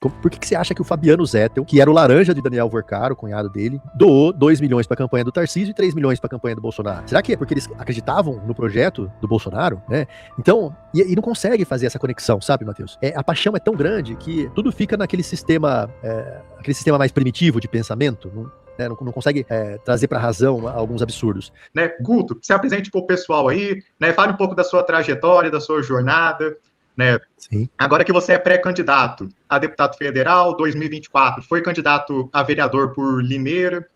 Por que você acha que o Fabiano Zettel, que era o laranja de Daniel Vorcaro, o cunhado dele, doou 2 milhões para a campanha do Tarcísio e 3 milhões para a campanha do Bolsonaro? Será que é porque eles acreditavam no projeto do Bolsonaro, né? Então, e não consegue fazer essa conexão, sabe, Matheus? A paixão é tão grande que tudo fica naquele sistema mais primitivo de pensamento, não consegue trazer para a razão alguns absurdos. Né, Guto, se apresente para o pessoal aí, né, fale um pouco da sua trajetória, da sua jornada, né? Sim. Agora que você é pré-candidato a deputado federal 2024, foi candidato a vereador por Limeira,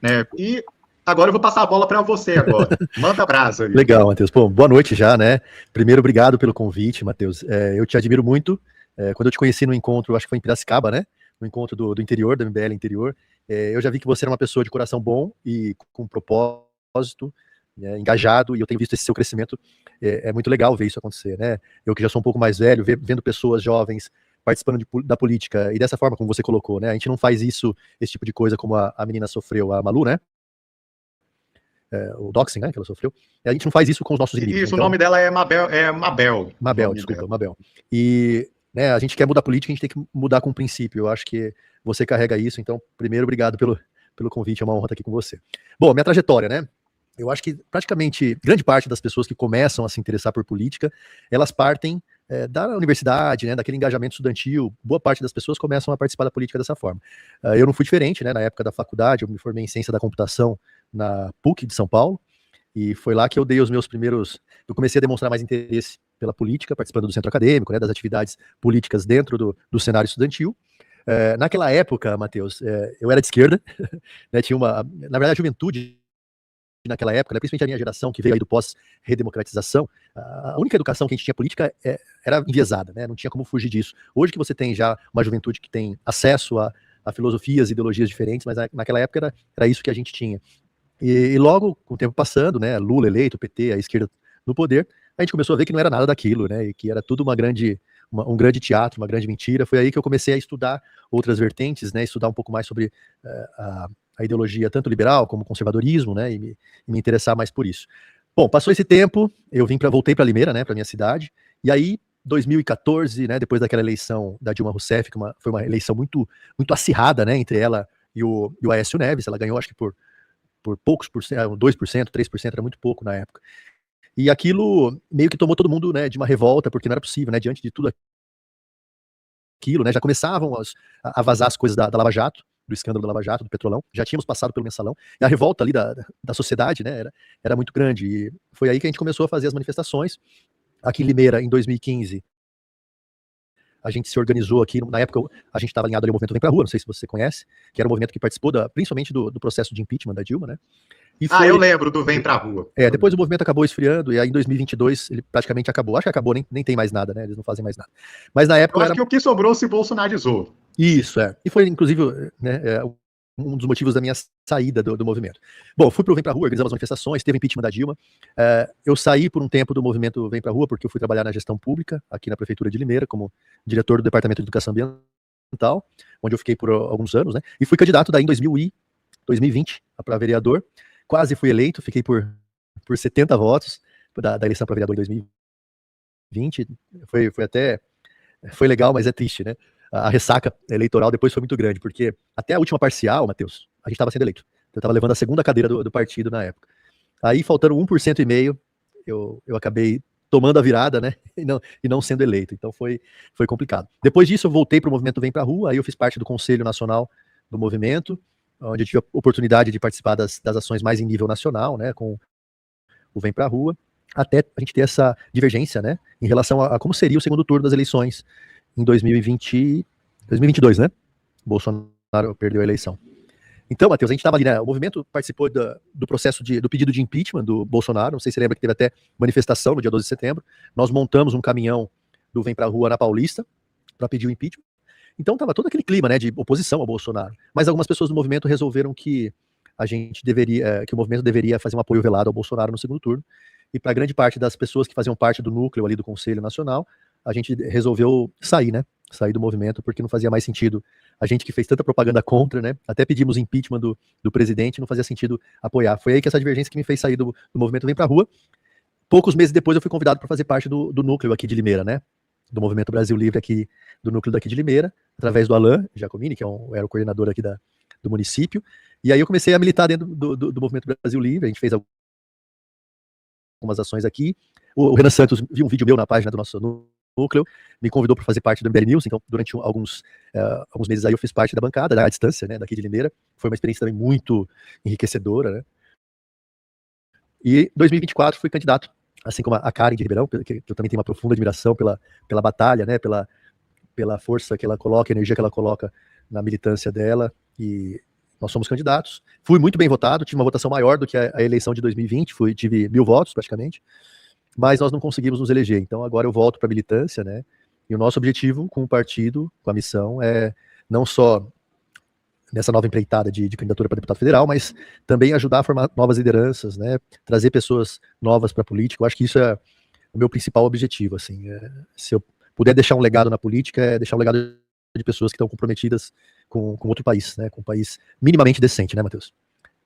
né? E agora eu vou passar a bola para você agora. Manda brasa aí. Legal, Matheus. Pô, boa noite já, né? Primeiro, obrigado pelo convite, Matheus. Eu te admiro muito. Quando eu te conheci no encontro, acho que foi em Piracicaba, né? No encontro do interior, da MBL interior, eu já vi que você era uma pessoa de coração bom e com propósito, engajado, e eu tenho visto esse seu crescimento. É muito legal ver isso acontecer, né? Eu que já sou um pouco mais velho, vendo pessoas jovens participando da política, e dessa forma como você colocou, né? A gente não faz esse tipo de coisa como a menina sofreu, a Malu, né? O doxing, né, que ela sofreu. A gente não faz isso com os nossos inimigos. Isso, então... o nome dela é Mabel. Mabel, desculpa, Mabel. E a gente quer mudar a política, a gente tem que mudar com o princípio. Eu acho que você carrega isso, então, primeiro, obrigado pelo convite, é uma honra estar aqui com você. Bom, minha trajetória, né? Eu acho que praticamente grande parte das pessoas que começam a se interessar por política, elas partem da universidade, né, daquele engajamento estudantil. Boa parte das pessoas começam a participar da política dessa forma. Eu não fui diferente, né? Na época da faculdade, eu me formei em ciência da computação na PUC de São Paulo, e foi lá que eu dei os meus primeiros... Eu comecei a demonstrar mais interesse pela política, participando do centro acadêmico, né, das atividades políticas dentro do cenário estudantil. Naquela época, Matheus, eu era de esquerda, né, tinha na verdade, a juventude naquela época, né, principalmente a minha geração, que veio aí do pós-redemocratização, a única educação que a gente tinha política era enviesada, né, não tinha como fugir disso. Hoje que você tem já uma juventude que tem acesso a filosofias e ideologias diferentes, mas naquela época era isso que a gente tinha. E logo, com o tempo passando, né, Lula eleito, PT, a esquerda no poder, a gente começou a ver que não era nada daquilo, né, e que era tudo um grande teatro, uma grande mentira. Foi aí que eu comecei a estudar outras vertentes, né, estudar um pouco mais sobre a ideologia tanto liberal como conservadorismo, né, e me interessar mais por isso. Bom, passou esse tempo, eu voltei para Limeira, né, para minha cidade, e aí 2014, né, depois daquela eleição da Dilma Rousseff, que foi uma eleição muito, muito acirrada, né, entre ela e o Aécio Neves. Ela ganhou, acho que por poucos por cento, 2%, 3%, era muito pouco na época. E aquilo meio que tomou todo mundo, né, de uma revolta, porque não era possível, né, diante de tudo aquilo, né, já começavam a vazar as coisas da Lava Jato, do escândalo da Lava Jato, do Petrolão, já tínhamos passado pelo Mensalão, e a revolta ali da sociedade, né, era muito grande, e foi aí que a gente começou a fazer as manifestações. Aqui em Limeira, em 2015, a gente se organizou aqui, na época a gente estava alinhado ali ao movimento Vem Pra Rua, não sei se você conhece, que era um movimento que participou principalmente do processo de impeachment da Dilma, né? Eu lembro do Vem Pra Rua. Depois o movimento acabou esfriando, e aí em 2022 ele praticamente acabou. Acho que acabou, nem tem mais nada, né? Eles não fazem mais nada. Mas na época... Eu acho que o que sobrou se bolsonarizou. Isso, E foi, inclusive, né, um dos motivos da minha saída do movimento. Bom, fui pro Vem Pra Rua, organizamos manifestações, teve impeachment da Dilma. Eu saí por um tempo do movimento Vem Pra Rua, porque eu fui trabalhar na gestão pública, aqui na Prefeitura de Limeira, como diretor do Departamento de Educação Ambiental, onde eu fiquei por alguns anos, né? E fui candidato daí em 2020 para vereador. Quase fui eleito, fiquei por 70 votos da eleição para vereador em 2020. Foi legal, mas é triste, né? A ressaca eleitoral depois foi muito grande, porque até a última parcial, Matheus, a gente estava sendo eleito. Eu estava levando a segunda cadeira do partido na época. Aí, faltando 1,5%, eu acabei tomando a virada, né? E não sendo eleito. Então foi complicado. Depois disso, eu voltei para o movimento Vem Pra Rua, aí eu fiz parte do Conselho Nacional do movimento, onde eu tive a oportunidade de participar das ações mais em nível nacional, né, com o Vem Pra Rua, até a gente ter essa divergência, né, em relação a como seria o segundo turno das eleições em 2022, né, Bolsonaro perdeu a eleição. Então, Matheus, a gente estava ali, né, o movimento participou do processo do pedido de impeachment do Bolsonaro, não sei se você lembra que teve até manifestação no dia 12 de setembro, nós montamos um caminhão do Vem Pra Rua na Paulista para pedir o impeachment. Então estava todo aquele clima, né, de oposição ao Bolsonaro. Mas algumas pessoas do movimento resolveram que que o movimento deveria fazer um apoio velado ao Bolsonaro no segundo turno. E para grande parte das pessoas que faziam parte do núcleo ali do Conselho Nacional, a gente resolveu sair, né? Sair do movimento, porque não fazia mais sentido. A gente que fez tanta propaganda contra, né? Até pedimos impeachment do presidente, não fazia sentido apoiar. Foi aí que essa divergência que me fez sair do movimento Vem Pra Rua. Poucos meses depois eu fui convidado para fazer parte do núcleo aqui de Limeira, né? do Movimento Brasil Livre aqui, do núcleo daqui de Limeira, através do Alain Giacomini, que era o coordenador aqui do município. E aí eu comecei a militar dentro do Movimento Brasil Livre, a gente fez algumas ações aqui. O Renan Santos viu um vídeo meu na página do nosso núcleo, me convidou para fazer parte do MBL News, então durante alguns meses aí eu fiz parte da bancada, à distância, né, daqui de Limeira. Foi uma experiência também muito enriquecedora, né. E em 2024 fui candidato, assim como a Karen de Ribeirão, que eu também tenho uma profunda admiração pela batalha, né, pela força que ela coloca, a energia que ela coloca na militância dela, e nós somos candidatos. Fui muito bem votado, tive uma votação maior do que a eleição de 2020, tive 1000 votos praticamente, mas nós não conseguimos nos eleger. Então agora eu volto para a militância, né, e o nosso objetivo com o partido, com a missão, é não só nessa nova empreitada de candidatura para deputado federal, mas também ajudar a formar novas lideranças, né, trazer pessoas novas para a política. Eu acho que isso é o meu principal objetivo, assim. Se eu puder deixar um legado na política, é deixar um legado de pessoas que estão comprometidas com outro país, né, com um país minimamente decente, né, Matheus?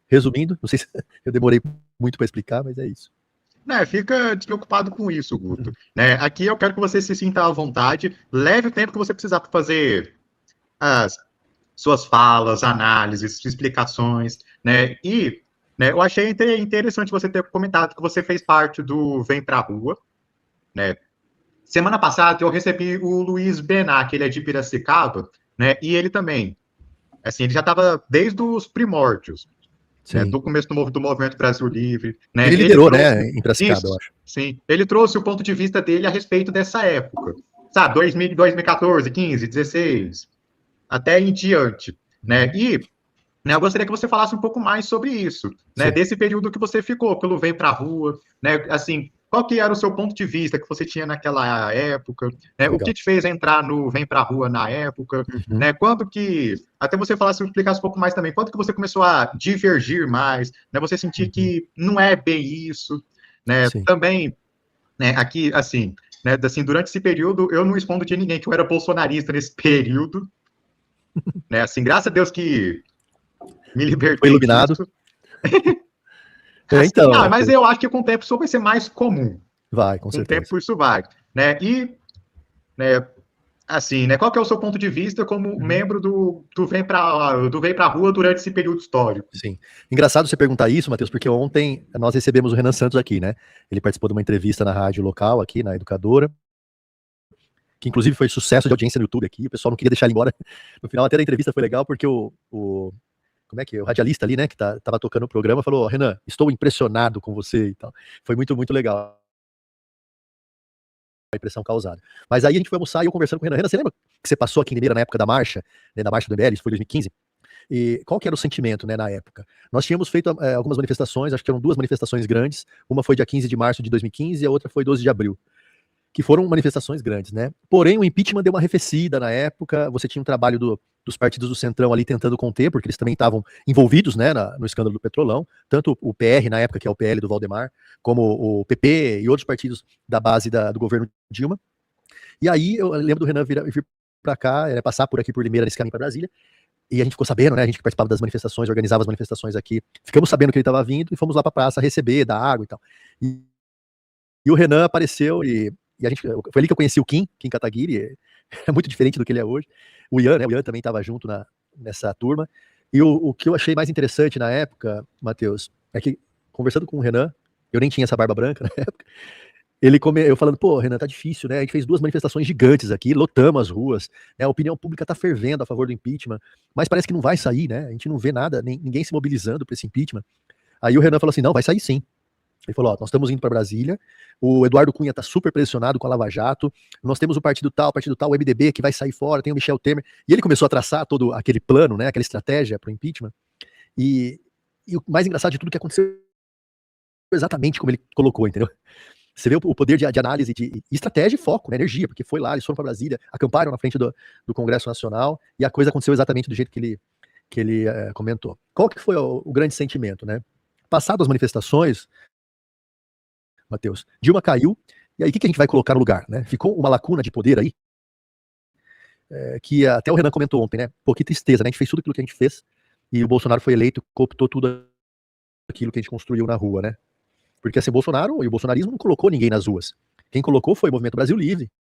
Resumindo, não sei se eu demorei muito para explicar, mas é isso. Né, fica despreocupado com isso, Guto. Né, aqui eu quero que você se sinta à vontade, leve o tempo que você precisar para fazer as suas falas, análises, explicações, né? E, né, eu achei interessante você ter comentado que você fez parte do Vem Pra Rua, né? Semana passada eu recebi o Luiz Benac, ele é de Piracicaba, né? E ele também, assim, ele já estava desde os primórdios, né, do começo do Movimento Brasil Livre, né? Ele liderou, né, em Piracicaba, isso, eu acho. Sim, ele trouxe o ponto de vista dele a respeito dessa época, sabe? 2014, 15, 16, até em diante, né? E, né, eu gostaria que você falasse um pouco mais sobre isso, né? Desse período que você ficou, pelo Vem Pra Rua, né? Assim, qual que era o seu ponto de vista que você tinha naquela época, né? O que te fez entrar no Vem Pra Rua na época, né? Quando que, até você falasse, explicasse um pouco mais também, quando que você começou a divergir mais, né? Você sentir que não é bem isso, né? Também, né, aqui, assim, né, assim, durante esse período, eu não escondo de ninguém que eu era bolsonarista nesse período, né, assim, graças a Deus que me libertei Foi iluminado. disso. Assim, então, mas eu acho que com o tempo isso vai ser mais comum. Vai, com certeza. Com o tempo isso vai, né, e, né, assim, né, qual que é o seu ponto de vista como membro do Vem Pra Rua durante esse período histórico? Sim. Engraçado você perguntar isso, Matheus, porque ontem nós recebemos o Renan Santos aqui, né? Ele participou de uma entrevista na rádio local aqui, na Educadora, que inclusive foi sucesso de audiência no YouTube aqui, o pessoal não queria deixar ele embora. No final até da entrevista foi legal, porque como é que é? O radialista ali, né, que tava tocando o programa, falou: Renan, estou impressionado com você e tal. Foi muito, muito legal a impressão causada. Mas aí a gente foi almoçar e eu conversando com o Renan. Renan, você lembra que você passou aqui em Limeira na época da marcha, né, da marcha do MBL, isso foi 2015? E qual que era o sentimento, né, na época? Nós tínhamos feito algumas manifestações, acho que eram 2 manifestações grandes, uma foi dia 15 de março de 2015 e a outra foi 12 de abril, que foram manifestações grandes, né? Porém, o impeachment deu uma arrefecida na época, você tinha um trabalho dos partidos do Centrão ali tentando conter, porque eles também estavam envolvidos, né, no escândalo do Petrolão, tanto o PR na época, que é o PL do Valdemar, como o PP e outros partidos da base do governo Dilma. E aí eu lembro do Renan vir para cá, passar por aqui por Limeira nesse caminho para Brasília, e a gente ficou sabendo, né, a gente que participava das manifestações, organizava as manifestações aqui, ficamos sabendo que ele estava vindo e fomos lá para a praça receber, dar água e tal. E o Renan apareceu e foi ali que eu conheci o Kim Kataguiri, é muito diferente do que ele é hoje. O Ian, né, o Ian também estava junto nessa turma. E o que eu achei mais interessante na época, Matheus, é que, conversando com o Renan, eu nem tinha essa barba branca na época, eu falando, pô, Renan, tá difícil, né? A gente fez 2 manifestações gigantes aqui, lotamos as ruas, né? A opinião pública tá fervendo a favor do impeachment, mas parece que não vai sair, né? A gente não vê nada, ninguém se mobilizando para esse impeachment. Aí o Renan falou assim, não, vai sair sim. Ele falou, ó, nós estamos indo para Brasília, o Eduardo Cunha tá super pressionado com a Lava Jato, nós temos o partido tal, o MDB que vai sair fora, tem o Michel Temer, e ele começou a traçar todo aquele plano, né, aquela estratégia para o impeachment, e o mais engraçado de tudo que aconteceu exatamente como ele colocou, entendeu? Você vê o poder de análise, de estratégia e foco, né, energia, porque foi lá, eles foram para Brasília, acamparam na frente do Congresso Nacional, e a coisa aconteceu exatamente do jeito que ele comentou. Qual que foi o grande sentimento, né? Passado as manifestações, Matheus, Dilma caiu, e aí o que a gente vai colocar no lugar, né? Ficou uma lacuna de poder aí, que até o Renan comentou ontem, né? Pô, que tristeza, né? A gente fez tudo aquilo que a gente fez, e o Bolsonaro foi eleito, cooptou tudo aquilo que a gente construiu na rua, né? Porque assim, o Bolsonaro e o bolsonarismo não colocou ninguém nas ruas. Quem colocou foi o Movimento Brasil Livre,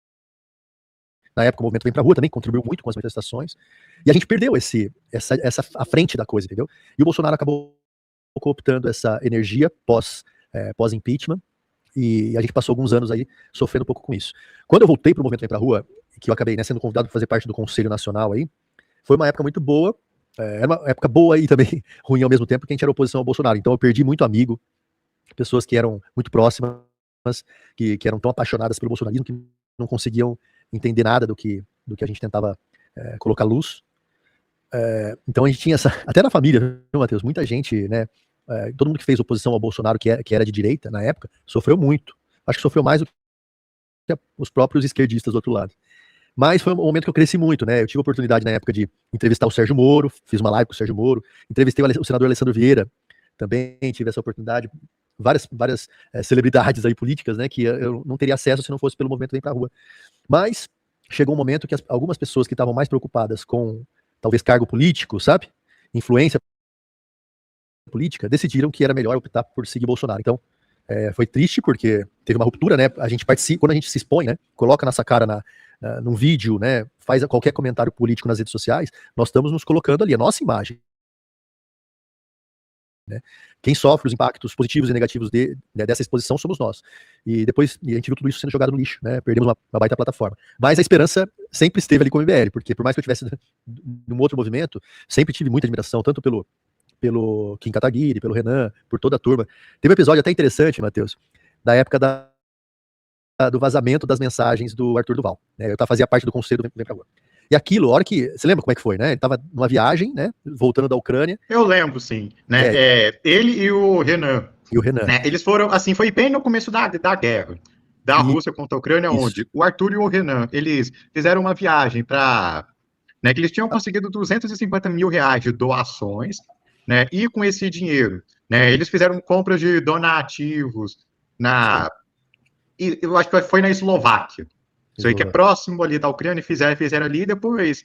Na época o movimento Vem Pra Rua também contribuiu muito com as manifestações, e a gente perdeu a frente da coisa, entendeu? E o Bolsonaro acabou cooptando essa energia pós-impeachment, e a gente passou alguns anos aí sofrendo um pouco com isso. Quando eu voltei pro movimento Vem Pra Rua, que eu acabei, né, sendo convidado para fazer parte do Conselho Nacional aí, foi uma época muito boa, era uma época boa e também ruim ao mesmo tempo, porque a gente era oposição ao Bolsonaro, então eu perdi muito amigo, pessoas que eram muito próximas, que eram tão apaixonadas pelo bolsonarismo, que não conseguiam entender nada do que a gente tentava colocar luz. Então a gente tinha até na família, viu, Matheus? Muita gente, né? Todo mundo que fez oposição ao Bolsonaro, que era de direita na época, sofreu muito. Acho que sofreu mais do que os próprios esquerdistas do outro lado. Mas foi um momento que eu cresci muito, né? Eu tive a oportunidade na época de entrevistar o Sérgio Moro, fiz uma live com o Sérgio Moro, entrevistei o senador Alessandro Vieira, também tive essa oportunidade, várias celebridades aí políticas, né, que eu não teria acesso se não fosse pelo movimento Vem Pra Rua. Mas chegou um momento que algumas pessoas que estavam mais preocupadas com, talvez, cargo político, sabe? Influência política, decidiram que era melhor optar por seguir Bolsonaro. Então, foi triste porque teve uma ruptura, né? A gente participa, quando a gente se expõe, né? Coloca nossa cara num vídeo, né? Faz qualquer comentário político nas redes sociais, nós estamos nos colocando ali, a nossa imagem. Né? Quem sofre os impactos positivos e negativos dessa exposição somos nós. E depois a gente viu tudo isso sendo jogado no lixo, né? Perdemos uma baita plataforma. Mas a esperança sempre esteve ali com o MBL, porque por mais que eu tivesse num outro movimento, sempre tive muita admiração, tanto pelo Kim Kataguiri, pelo Renan, por toda a turma. Teve um episódio até interessante, Matheus, da época do vazamento das mensagens do Arthur Duval. Né? Eu fazia parte do conselho do Vem Pra Rua. E aquilo, a hora que. Você lembra como é que foi, né? Ele estava numa viagem, né? Voltando da Ucrânia. Eu lembro, sim. Né? Ele e o Renan. E o Renan. Né? Eles foram, assim, foi bem no começo da guerra. Da Rússia contra a Ucrânia, isso. Onde o Arthur e o Renan, eles fizeram uma viagem para. Né, que eles tinham conseguido 250 mil reais de doações, né? E com esse dinheiro, né? Eles fizeram compras de donativos e eu acho que foi na Eslováquia. Isso aí que é próximo ali da Ucrânia, fizeram ali e depois,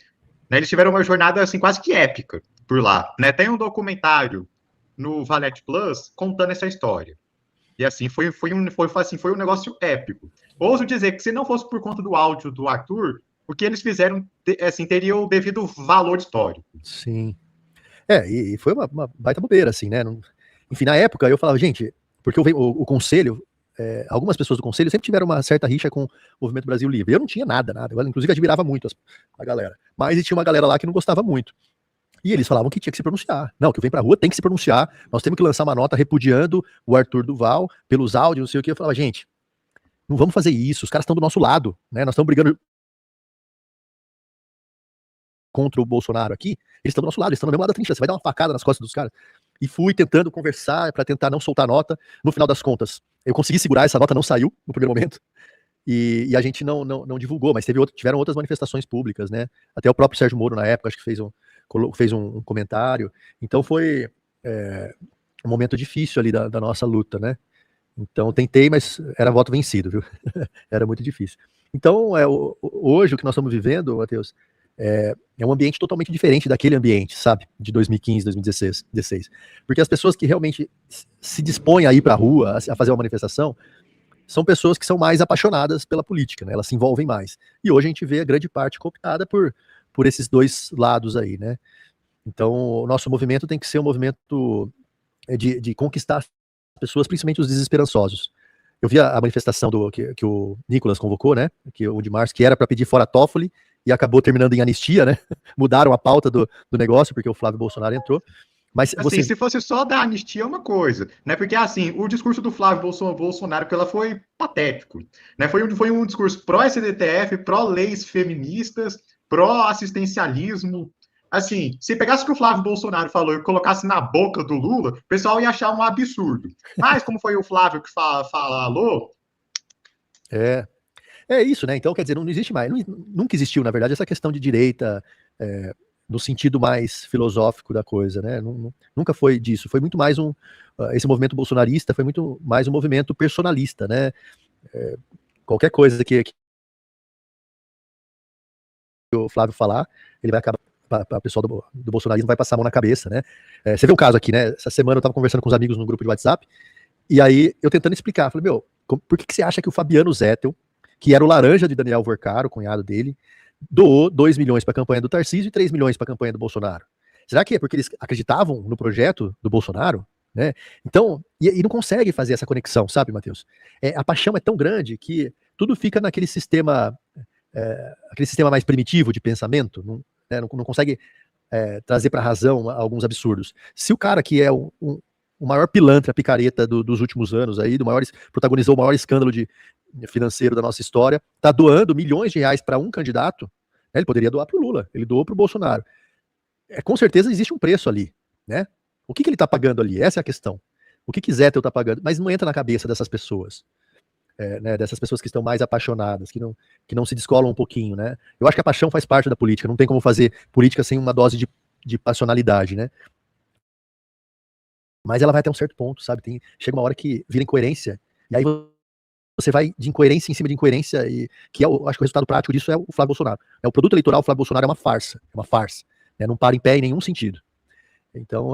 né, eles tiveram uma jornada assim quase que épica por lá, né? Tem um documentário no Valete Plus contando essa história. E assim, foi um negócio épico. Ouso dizer que se não fosse por conta do áudio do Arthur, o que eles fizeram, assim, teria o devido valor histórico. Sim. E foi uma baita bobeira, assim, né? Enfim, na época eu falava, gente, porque o conselho, algumas pessoas do conselho sempre tiveram uma certa rixa com o Movimento Brasil Livre. Eu não tinha nada. Eu, inclusive, admirava muito a galera. Mas tinha uma galera lá que não gostava muito. E eles falavam que tinha que se pronunciar. Não, que o Vem Pra Rua tem que se pronunciar. Nós temos que lançar uma nota repudiando o Arthur Duval pelos áudios, não sei o que. Eu falava, gente, não vamos fazer isso. Os caras estão do nosso lado, né? Nós estamos brigando contra o Bolsonaro aqui. Eles estão do nosso lado, eles estão no mesmo lado da trincheira. Você vai dar uma facada nas costas dos caras. E fui tentando conversar para tentar não soltar a nota. No final das contas, eu consegui segurar, essa nota não saiu no primeiro momento. E a gente não divulgou, mas tiveram outras manifestações públicas, né? Até o próprio Sérgio Moro, na época, acho que fez um comentário. Então foi um momento difícil ali da nossa luta, né? Então tentei, mas era voto vencido, viu? Era muito difícil. Então, hoje o que nós estamos vivendo, Matheus, é um ambiente totalmente diferente daquele ambiente, sabe? De 2015, 2016. Porque as pessoas que realmente se dispõem a ir para a rua, a fazer uma manifestação, são pessoas que são mais apaixonadas pela política, né? Elas se envolvem mais. E hoje a gente vê a grande parte cooptada por esses dois lados aí, né? Então, o nosso movimento tem que ser um movimento de conquistar as pessoas, principalmente os desesperançosos. Eu vi a manifestação que o Nicolas convocou, né? O de março, que era para pedir fora Toffoli, e acabou terminando em anistia, né? Mudaram a pauta do negócio, porque o Flávio Bolsonaro entrou. Mas assim, se fosse só da anistia é uma coisa, né? Porque assim, o discurso do Flávio Bolsonaro, porque ela foi patético, né? Foi um discurso pró-STF, pró-leis feministas, pró-assistencialismo. Assim, se pegasse o que o Flávio Bolsonaro falou e colocasse na boca do Lula, o pessoal ia achar um absurdo. Mas como foi o Flávio que falou... É isso, né? Então, quer dizer, não existe mais, nunca existiu, na verdade, essa questão de direita no sentido mais filosófico da coisa, né? Nunca foi disso. Foi muito mais esse movimento bolsonarista foi muito mais um movimento personalista, né? Qualquer coisa que o Flávio falar, ele vai acabar, o pessoal do bolsonarismo vai passar a mão na cabeça, né? Você vê o caso aqui, né? Essa semana eu tava conversando com os amigos no grupo de WhatsApp, e aí eu tentando explicar, falei, por que você acha que o Fabiano Zettel que era o laranja de Daniel Vorcaro, o cunhado dele, doou 2 milhões para a campanha do Tarcísio e 3 milhões para a campanha do Bolsonaro. Será que é porque eles acreditavam no projeto do Bolsonaro? Né? Então, e não consegue fazer essa conexão, sabe, Matheus? A paixão é tão grande que tudo fica naquele sistema, aquele sistema mais primitivo de pensamento, não consegue trazer para a razão alguns absurdos. Se o cara que é o maior pilantra, picareta dos últimos anos aí, protagonizou o maior escândalo financeiro da nossa história, está doando milhões de reais para um candidato, né, ele poderia doar para o Lula, ele doou para o Bolsonaro. Com certeza existe um preço ali, né? O que ele está pagando ali? Essa é a questão. O que quiser eu tá pagando, mas não entra na cabeça dessas pessoas, né, dessas pessoas que estão mais apaixonadas, que não se descolam um pouquinho, né? Eu acho que a paixão faz parte da política, não tem como fazer política sem uma dose de passionalidade, né? Mas ela vai até um certo ponto, sabe? Chega uma hora que vira incoerência, e aí você vai de incoerência em cima de incoerência, e que acho que o resultado prático disso é o Flávio Bolsonaro. O produto eleitoral, o Flávio Bolsonaro é uma farsa, né? Não para em pé em nenhum sentido. Então,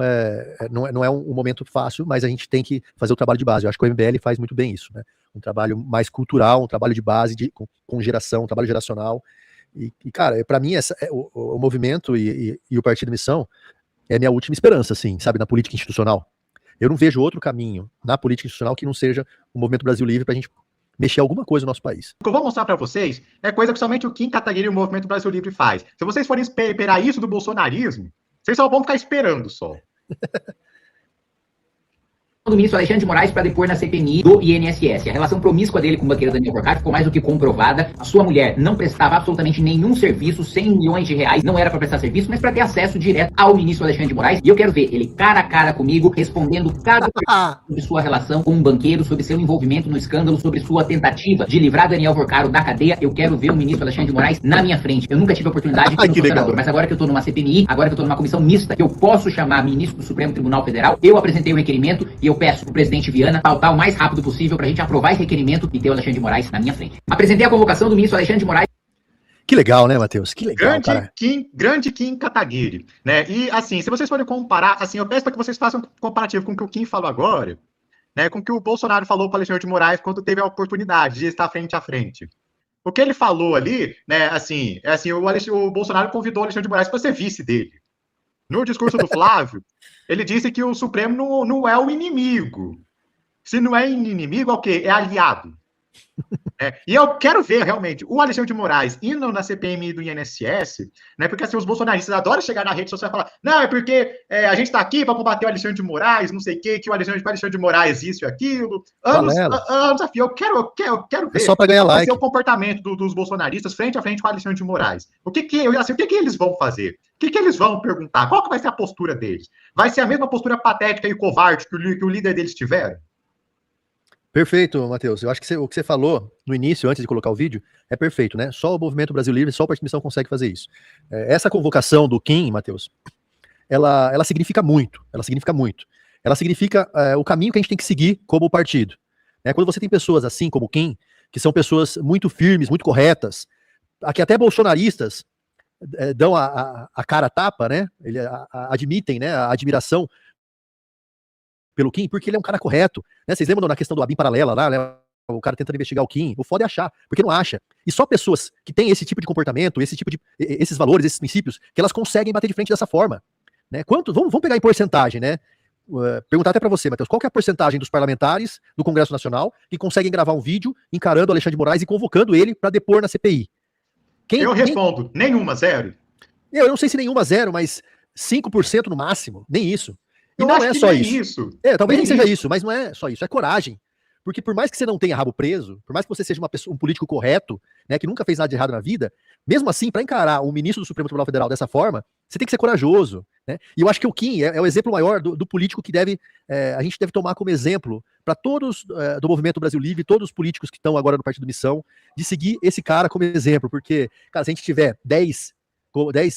não é um momento fácil, mas a gente tem que fazer o trabalho de base. Eu acho que o MBL faz muito bem isso, né? Um trabalho mais cultural, um trabalho de base, com geração, um trabalho geracional. E cara, para mim, o movimento e o Partido Missão é a minha última esperança, assim, sabe, na política institucional. Eu não vejo outro caminho na política institucional que não seja o Movimento Brasil Livre para a gente mexer alguma coisa no nosso país. O que eu vou mostrar para vocês é coisa que somente o Kim Kataguiri e o Movimento Brasil Livre faz. Se vocês forem esperar isso do bolsonarismo, vocês só vão ficar esperando só. Do ministro Alexandre de Moraes para depor na CPMI do INSS. A relação promíscua dele com o banqueiro Daniel Vorcaro ficou mais do que comprovada. A sua mulher não prestava absolutamente nenhum serviço, 100 milhões de reais, não era para prestar serviço, mas para ter acesso direto ao ministro Alexandre de Moraes. E eu quero ver ele cara a cara comigo, respondendo cada pergunta sobre sua relação com um banqueiro, sobre seu envolvimento no escândalo, sobre sua tentativa de livrar Daniel Vorcaro da cadeia. Eu quero ver o ministro Alexandre de Moraes na minha frente. Eu nunca tive a oportunidade de ser senador, mas agora que eu estou numa CPMI, agora que eu estou numa comissão mista, que eu posso chamar ministro do Supremo Tribunal Federal, eu apresentei o requerimento e eu peço pro presidente Viana pautar o mais rápido possível pra gente aprovar esse requerimento e ter o Alexandre de Moraes na minha frente. Apresentei a convocação do ministro Alexandre de Moraes. Que legal, né, Matheus? Que legal, grande Kim Kataguiri, né? E, assim, se vocês forem comparar, assim, eu peço para que vocês façam um comparativo com o que o Kim falou agora, né, com o que o Bolsonaro falou para o Alexandre de Moraes quando teve a oportunidade de estar frente a frente. O que ele falou ali, né, o Bolsonaro convidou o Alexandre de Moraes para ser vice dele. No discurso do Flávio, ele disse que o Supremo não é o inimigo. Se não é inimigo, é o quê? É aliado. E eu quero ver, realmente, o Alexandre de Moraes indo na CPMI do INSS, né, porque assim, os bolsonaristas adoram chegar na rede social e falar, não, é porque a gente está aqui para combater o Alexandre de Moraes, não sei o quê, que o Alexandre de Moraes isso e aquilo. Anos a fio. Eu quero ver só para ganhar like. O comportamento dos bolsonaristas frente a frente com o Alexandre de Moraes. O que eles vão fazer? O que eles vão perguntar? Qual que vai ser a postura deles? Vai ser a mesma postura patética e covarde que o líder deles tiveram? Perfeito, Matheus. Eu acho que o que você falou no início, antes de colocar o vídeo, é perfeito, né? Só o Movimento Brasil Livre, só o Partido Missão consegue fazer isso. Essa convocação do Kim, Matheus, ela significa muito. Ela significa o caminho que a gente tem que seguir como partido. Quando você tem pessoas assim, como o Kim, que são pessoas muito firmes, muito corretas, que até bolsonaristas dão a cara a tapa, né? Admitem, né, a admiração pelo Kim, porque ele é um cara correto, né? Vocês lembram na questão do ABIN paralela lá, né? O cara tentando investigar o Kim, o foda é achar, porque não acha. E só pessoas que têm esse tipo de comportamento, esses valores, esses princípios, que elas conseguem bater de frente dessa forma, né? Vamos pegar em porcentagem, né? Perguntar até para você, Matheus, qual que é a porcentagem dos parlamentares do Congresso Nacional que conseguem gravar um vídeo encarando o Alexandre de Moraes e convocando ele para depor na CPI? Eu respondo, nenhuma, zero. Eu não sei se nenhuma, zero, mas 5% no máximo, nem isso. E eu não acho é que só nem isso. Talvez nem seja isso, mas não é só isso, é coragem. Porque por mais que você não tenha rabo preso, por mais que você seja um político correto, né, que nunca fez nada de errado na vida, mesmo assim, para encarar um ministro do Supremo Tribunal Federal dessa forma, você tem que ser corajoso, né? E eu acho que o Kim é o exemplo maior do político que a gente deve tomar como exemplo para todos do Movimento Brasil Livre, todos os políticos que estão agora no Partido Missão, de seguir esse cara como exemplo, porque, cara, se a gente tiver 10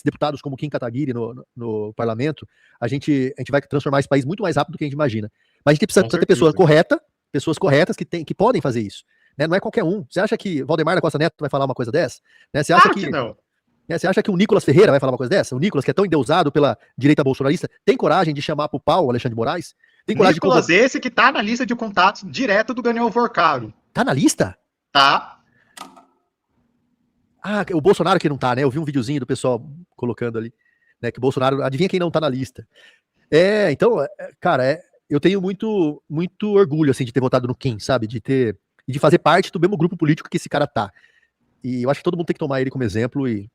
deputados como Kim Kataguiri no parlamento, a gente vai transformar esse país muito mais rápido do que a gente imagina. Mas a gente precisa ter pessoas corretas que podem fazer isso. Né? Não é qualquer um. Você acha que Valdemar da Costa Neto vai falar uma coisa dessa? Né? Você acha que não. Você acha que o Nicolas Ferreira vai falar uma coisa dessa? O Nicolas, que é tão endeusado pela direita bolsonarista, tem coragem de chamar pro pau o Alexandre de Moraes? Tem coragem Nicolas esse que tá na lista de contatos direto do Daniel Vorcaro. Tá na lista? Tá. Ah, o Bolsonaro que não tá, né? Eu vi um videozinho do pessoal colocando ali, né? Que o Bolsonaro, adivinha quem não tá na lista. Então, cara, eu tenho muito, muito orgulho, assim, de ter votado no Kim, sabe? De fazer parte do mesmo grupo político que esse cara tá. E eu acho que todo mundo tem que tomar ele como exemplo e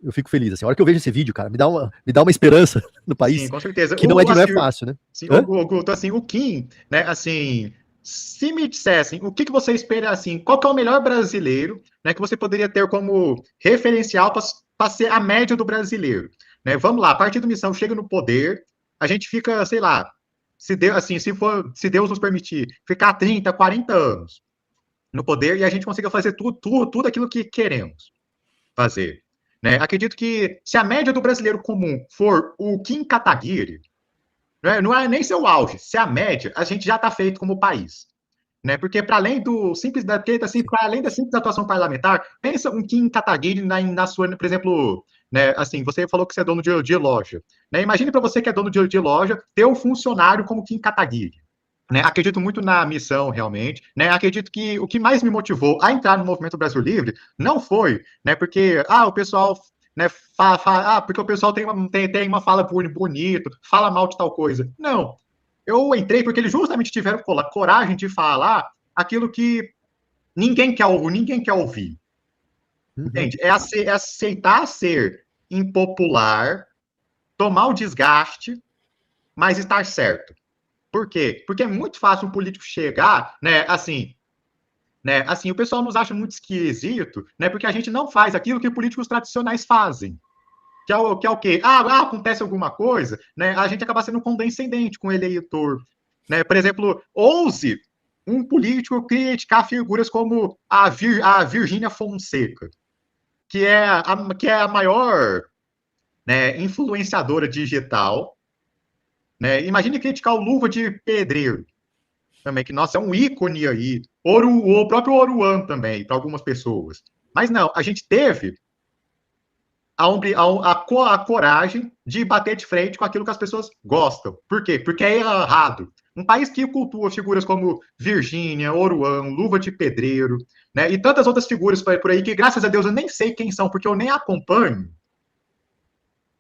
eu fico feliz, assim. A hora que eu vejo esse vídeo, cara, me dá uma esperança no país, Sim, com certeza. que não é fácil, né? Sim, Hã? Guto, assim, o Kim, né, assim, se me dissessem o que você espera, assim, qual que é o melhor brasileiro, né, que você poderia ter como referencial para ser a média do brasileiro, né? Vamos lá, partido Missão chega no poder, a gente fica, sei lá, se Deus, assim, se Deus nos permitir, ficar 30, 40 anos no poder e a gente consiga fazer tudo aquilo que queremos fazer. Né? Acredito que se a média do brasileiro comum for o Kim Kataguiri, não é nem seu auge, se a média, a gente já está feito como país. Né? Porque para além do simples assim, para além da simples atuação parlamentar, pensa um Kim Kataguiri na sua, por exemplo, né, assim, você falou que você é dono de loja. Né? Imagine para você que é dono de loja, ter um funcionário como Kim Kataguiri. Né, acredito muito na missão, realmente. Né, acredito que o que mais me motivou a entrar no Movimento Brasil Livre não foi, né, porque o pessoal, né, porque o pessoal tem uma fala bonita, fala mal de tal coisa. Não. Eu entrei porque eles justamente tiveram coragem de falar aquilo que ninguém quer ouvir. Uhum. Entende? É aceitar ser impopular, tomar o desgaste, mas estar certo. Por quê? Porque é muito fácil um político chegar, né, assim, o pessoal nos acha muito esquisito, né, porque a gente não faz aquilo que políticos tradicionais fazem. Que é o quê? Acontece alguma coisa, né, a gente acaba sendo condescendente com o eleitor. Né? Por exemplo, ouse um político criticar figuras como a Virgínia Fonseca, que é a maior, né, influenciadora digital. Né? Imagine criticar o Luva de Pedreiro, também, que, nossa, é um ícone aí. O próprio Oruan também, para algumas pessoas. Mas não, a gente teve a coragem de bater de frente com aquilo que as pessoas gostam. Por quê? Porque é errado. Um país que cultua figuras como Virgínia, Oruan, Luva de Pedreiro, né, e tantas outras figuras por aí que, graças a Deus, eu nem sei quem são, porque eu nem acompanho.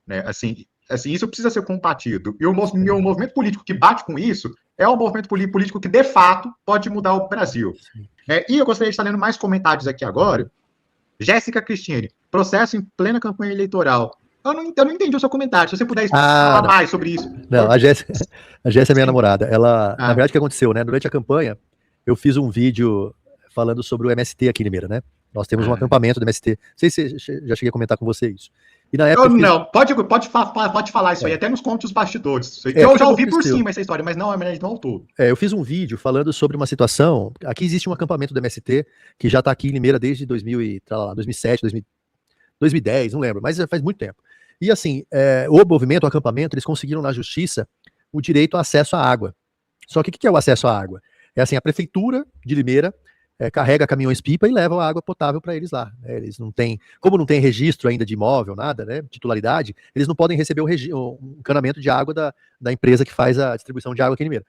Né, assim, isso precisa ser combatido. E o movimento político que bate com isso é um movimento político que, de fato, pode mudar o Brasil. E eu gostaria de estar lendo mais comentários aqui agora. Jéssica Cristine, processo em plena campanha eleitoral. Eu não entendi o seu comentário. Se você puder falar mais sobre isso. Não, a Jéssica é minha namorada. Ela, na verdade, o que aconteceu, né? Durante a campanha, eu fiz um vídeo falando sobre o MST aqui em Limeira, né? Nós temos um acampamento do MST. Não sei se já cheguei a comentar com você isso. E na época não, pode falar isso aí, até nos contos bastidores. Eu já ouvi por cima essa história, mas não ao todo. Eu fiz um vídeo falando sobre uma situação. Aqui existe um acampamento do MST que já está aqui em Limeira desde 2007, 2010, não lembro, mas faz muito tempo. E assim, o movimento, o acampamento, eles conseguiram na justiça o direito ao acesso à água. Só que o que é o acesso à água? É assim, a prefeitura de Limeira carrega caminhões-pipa e leva a água potável para eles lá. Né? Eles não têm, como não tem registro ainda de imóvel, nada, né, titularidade, eles não podem receber um encanamento de água da empresa que faz a distribuição de água aqui em Limeira.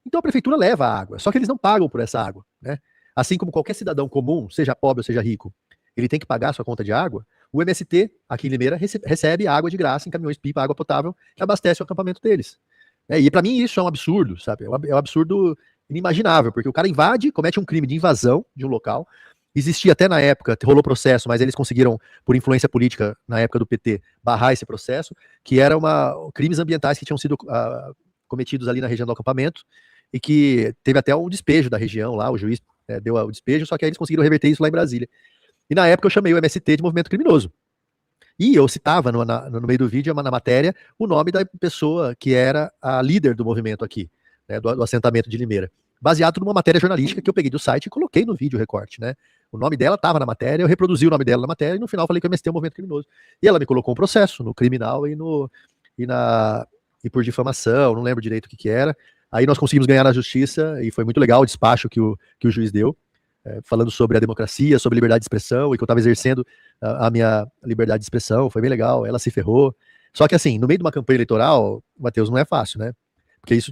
Então a prefeitura leva a água, só que eles não pagam por essa água. Né? Assim como qualquer cidadão comum, seja pobre ou seja rico, ele tem que pagar a sua conta de água, o MST, aqui em Limeira, recebe água de graça em caminhões-pipa, água potável, que abastece o acampamento deles. E para mim isso é um absurdo, sabe? É um absurdo inimaginável, porque o cara invade, comete um crime de invasão de um local. Existia até na época, rolou processo, mas eles conseguiram, por influência política, na época do PT, barrar esse processo, que era crimes ambientais que tinham sido cometidos ali na região do acampamento, e que teve até um despejo da região lá, o juiz deu o despejo, só que aí eles conseguiram reverter isso lá em Brasília. E na época eu chamei o MST de movimento criminoso. E eu citava no meio do vídeo, na matéria, o nome da pessoa que era a líder do movimento aqui, né, do assentamento de Limeira, baseado numa matéria jornalística que eu peguei do site e coloquei no vídeo recorte, né? O nome dela estava na matéria, eu reproduzi o nome dela na matéria e no final falei que o MST é um movimento criminoso. E ela me colocou um processo no criminal e por difamação, não lembro direito o que era. Aí nós conseguimos ganhar na justiça e foi muito legal o despacho que o juiz deu, falando sobre a democracia, sobre a liberdade de expressão e que eu estava exercendo a minha liberdade de expressão. Foi bem legal, ela se ferrou. Só que assim, no meio de uma campanha eleitoral, Matheus, não é fácil, né? Porque isso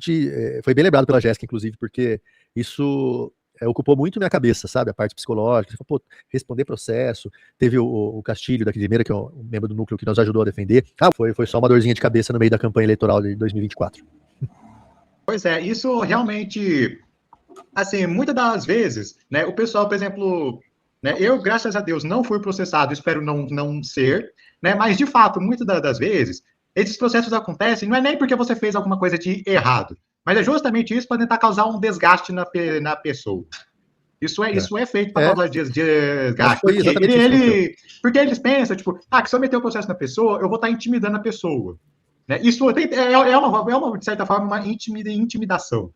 foi bem lembrado pela Jéssica, inclusive, porque isso ocupou muito minha cabeça, sabe? A parte psicológica. Pô, responder processo. Teve o Castilho daqui de Limeira, que é um membro do núcleo que nos ajudou a defender. Foi só uma dorzinha de cabeça no meio da campanha eleitoral de 2024. Pois é, isso realmente, assim, muitas das vezes, né, o pessoal, por exemplo, né, eu, graças a Deus, não fui processado, espero não ser, né, mas, de fato, muitas das vezes, esses processos acontecem, não é nem porque você fez alguma coisa de errado, mas é justamente isso para tentar causar um desgaste na pessoa. Isso é feito para causar desgaste. Porque eles pensam, tipo, que se eu meter o processo na pessoa, eu vou estar intimidando a pessoa. Né? Isso de certa forma, uma intimidação.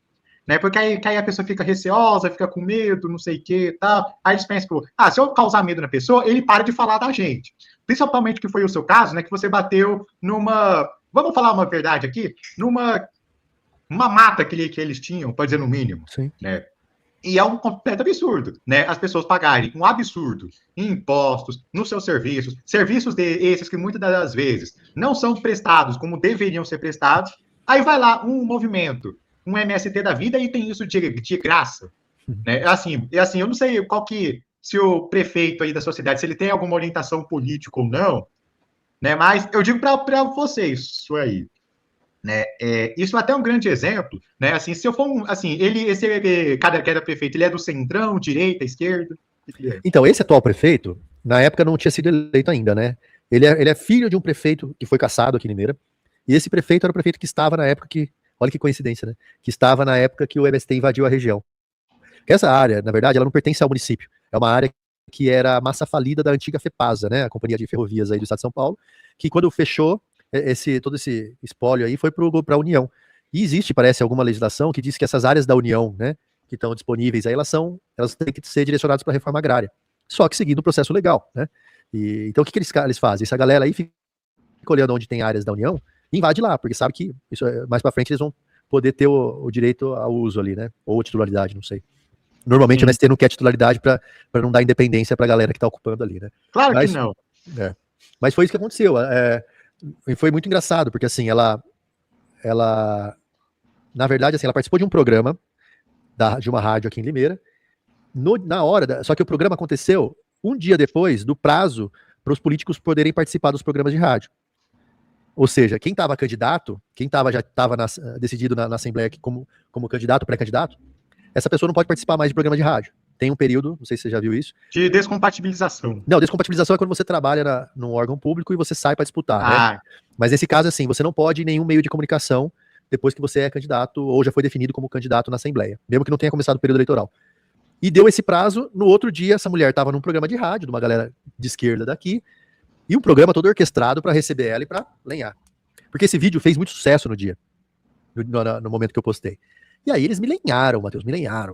Né? Porque aí a pessoa fica receosa, fica com medo, não sei o que e tal. Aí eles pensam, se eu causar medo na pessoa, ele para de falar da gente. Principalmente que foi o seu caso, né? Que você bateu numa... Vamos falar uma verdade aqui? Numa mata que eles tinham, pode dizer no mínimo. Sim. Né? E é um completo absurdo, né? As pessoas pagarem um absurdo em impostos, nos seus serviços esses que muitas das vezes não são prestados como deveriam ser prestados. Aí vai lá um movimento, um MST da vida e tem isso de graça. Né? Assim, eu não sei se o prefeito aí da sua cidade, se ele tem alguma orientação política ou não, né? Mas eu digo para vocês isso aí. Né? Isso até é um grande exemplo, né? Assim, se eu for cada que era prefeito, ele é do centrão, direita, esquerda? Então, esse atual prefeito, na época não tinha sido eleito ainda, né? Ele é filho de um prefeito que foi cassado aqui em Limeira, e esse prefeito era o prefeito que estava na época olha que coincidência, né? Que estava na época que o MST invadiu a região. Essa área, na verdade, ela não pertence ao município, é uma área que era a massa falida da antiga FEPASA, né? A Companhia de Ferrovias aí do Estado de São Paulo, que quando fechou, todo esse espólio aí foi para a União. E existe, parece, alguma legislação que diz que essas áreas da União, né, que estão disponíveis aí, elas têm que ser direcionadas para a reforma agrária. Só que seguindo o processo legal, né? Então o que eles fazem? Essa galera aí fica olhando onde tem áreas da União e invade lá, porque sabe que isso mais para frente eles vão poder ter o direito ao uso ali, né? Ou titularidade, não sei. Normalmente o MST não quer titularidade para não dar independência para a galera que está ocupando ali, né? Claro que não. Mas foi isso que aconteceu. E foi muito engraçado, porque assim, ela na verdade, assim, ela participou de um programa de uma rádio aqui em Limeira, só que o programa aconteceu um dia depois do prazo para os políticos poderem participar dos programas de rádio. Ou seja, quem estava candidato, já estava decidido na Assembleia como candidato, pré-candidato, essa pessoa não pode participar mais de programa de rádio. Tem um período, não sei se você já viu isso. De descompatibilização. Não, descompatibilização é quando você trabalha num órgão público e você sai para disputar, né? Mas nesse caso, assim, você não pode ir em nenhum meio de comunicação depois que você é candidato ou já foi definido como candidato na Assembleia, mesmo que não tenha começado o período eleitoral. E deu esse prazo, no outro dia, essa mulher estava num programa de rádio, de uma galera de esquerda daqui, e um programa todo orquestrado para receber ela e para lenhar. Porque esse vídeo fez muito sucesso no dia, no momento que eu postei. E aí eles me lenharam, Matheus,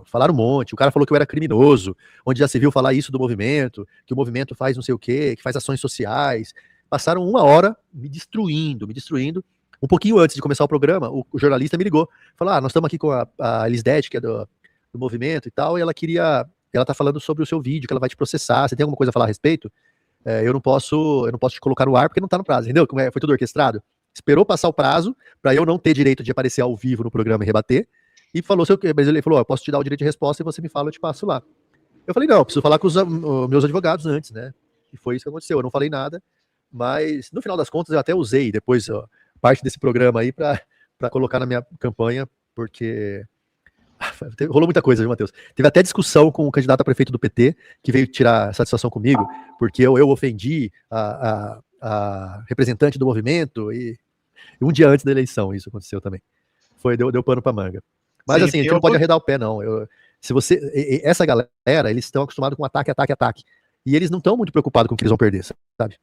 falaram um monte, o cara falou que eu era criminoso, onde já se viu falar isso do movimento, que o movimento faz não sei o quê, que faz ações sociais. Passaram 1 hora me destruindo. Um pouquinho antes de começar o programa, o jornalista me ligou, falou, nós estamos aqui com a Elisdete, que é do movimento e tal, e ela tá falando sobre o seu vídeo, que ela vai te processar, você tem alguma coisa a falar a respeito? Eu não posso te colocar no ar porque não tá no prazo, entendeu? Foi tudo orquestrado. Esperou passar o prazo, para eu não ter direito de aparecer ao vivo no programa e rebater, e falou, mas ele falou, eu posso te dar o direito de resposta e você me fala, eu te passo lá. Eu falei, não, eu preciso falar com os meus advogados antes, né? E foi isso que aconteceu, eu não falei nada, mas no final das contas eu até usei depois parte desse programa aí para colocar na minha campanha, porque rolou muita coisa, viu, Matheus? Teve até discussão com o candidato a prefeito do PT, que veio tirar satisfação comigo, porque eu ofendi a representante do movimento, e um dia antes da eleição isso aconteceu também. Deu pano pra manga. Mas sim, assim, a gente não pode arredar o pé, não. Essa galera, eles estão acostumados com ataque. E eles não estão muito preocupados com o que eles vão perder, sabe?